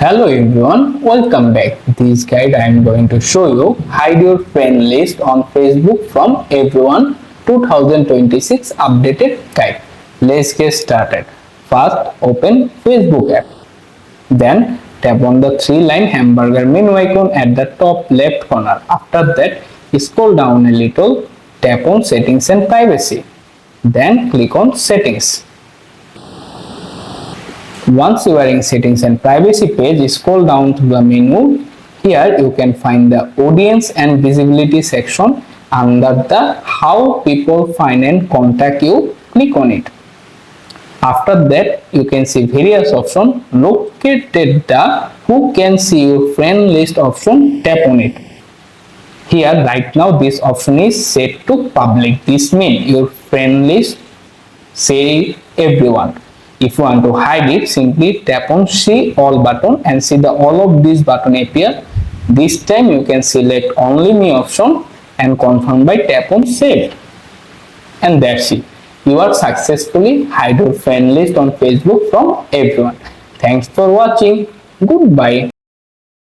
Hello everyone, welcome back. This guide I am going to show you hide your friend list on Facebook from everyone 2026 updated guide. Let's get started. First, open Facebook app. Then tap on the three-line hamburger menu icon at the top left corner. After that, scroll down a little, tap on settings and privacy. Then click on settings. Once you are in settings and privacy page, scroll down to the menu. Here you can find the audience and visibility section. Under the how people find and contact you, click on it. After that, you can see various options. Located the who can see your friend list option, tap on it. Here right now this option is set to public. This means your friend list say everyone. If you want to hide it, simply tap on see all button and see the all of these button appear. This time you can select only me option and confirm by tap on save. And that's it. You are successfully hide your friend list on Facebook from everyone. Thanks for watching. Goodbye.